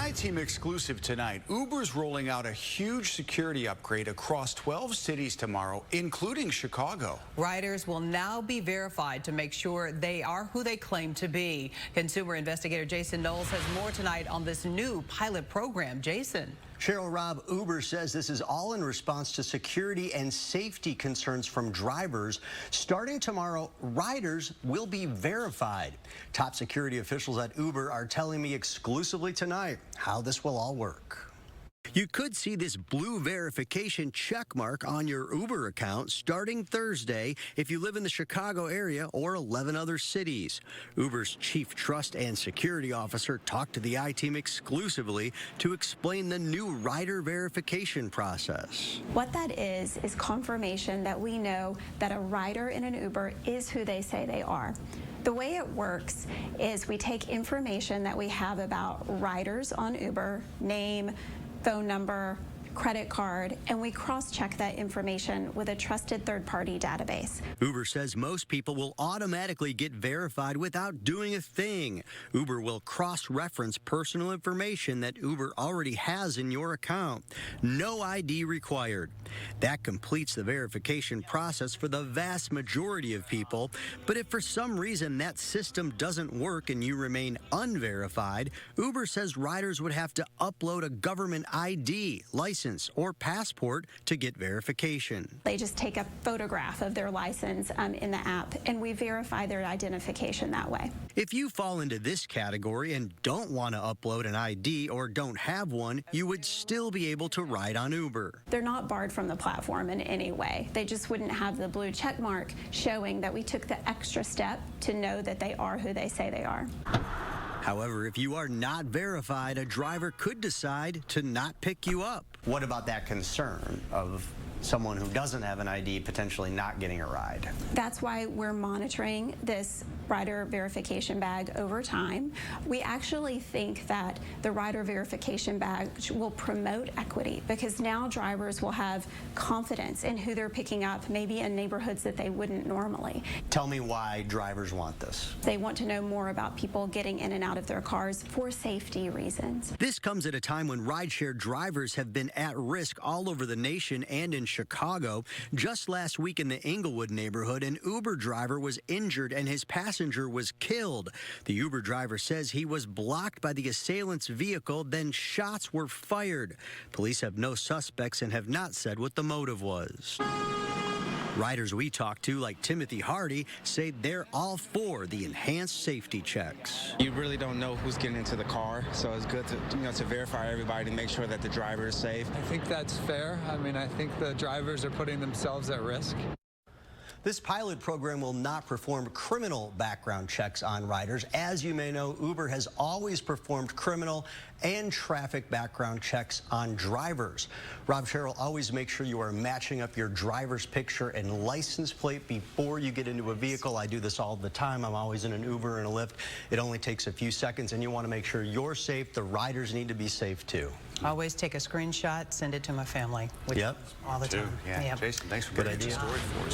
I-Team exclusive tonight. Uber's rolling out a huge security upgrade across 12 cities tomorrow, including Chicago. Riders will now be verified to make sure they are who they claim to be. Consumer investigator Jason Knowles has more tonight on this new pilot program. Jason. Cheryl, Rob, Uber says this is all in response to security and safety concerns from drivers. Starting tomorrow, riders will be verified. Top security officials at Uber are telling me exclusively tonight how this will all work. You could see this blue verification check mark on your Uber account starting Thursday if you live in the Chicago area or 11 other cities. Uber's chief trust and security officer talked to the I-Team exclusively to explain the new rider verification process. What that is confirmation that we know that a rider in an Uber is who they say they are. The way it works is we take information that we have about riders on Uber, name, phone number, credit card, and we cross-check that information with a trusted third-party database. Uber says most people will automatically get verified without doing a thing. Uber will cross-reference personal information that Uber already has in your account. No ID required. That completes the verification process for the vast majority of people. But if for some reason that system doesn't work and you remain unverified, Uber says riders would have to upload a government ID, license, or passport to get verification. They just take a photograph of their license in the app, and we verify their identification that way. If you fall into this category and don't want to upload an ID or don't have one, you would still be able to ride on Uber. They're not barred from the platform in any way. They just wouldn't have the blue check mark showing that we took the extra step to know that they are who they say they are. However, if you are not verified, a driver could decide to not pick you up. What about that concern of someone who doesn't have an ID potentially not getting a ride? That's why we're monitoring this rider verification bag over time. We actually think that the rider verification bag will promote equity because now drivers will have confidence in who they're picking up, maybe in neighborhoods that they wouldn't normally. Tell me why drivers want this. They want to know more about people getting in and out of their cars for safety reasons. This comes at a time when rideshare drivers have been at risk all over the nation and in Chicago. Just last week in the Englewood neighborhood, an Uber driver was injured and his passenger was killed. The Uber driver says he was blocked by the assailant's vehicle, then shots were fired. Police have no suspects and have not said what the motive was. Riders we talked to, like Timothy Hardy, say they're all for the enhanced safety checks. You really don't know who's getting into the car, so it's good to, to verify everybody to make sure that the driver is safe. I think that's fair. I mean, I think the drivers are putting themselves at risk. This pilot program will not perform criminal background checks on riders. As you may know, Uber has always performed criminal and traffic background checks on drivers. Rob, Cheryl, always make sure you are matching up your driver's picture and license plate before you get into a vehicle. I do this all the time. I'm always in an Uber and a Lyft. It only takes a few seconds, and you want to make sure you're safe. The riders need to be safe, too. Always take a screenshot, send it to my family. Yep. All the time. Yeah. Jason, thanks for Good bringing the idea. story for us.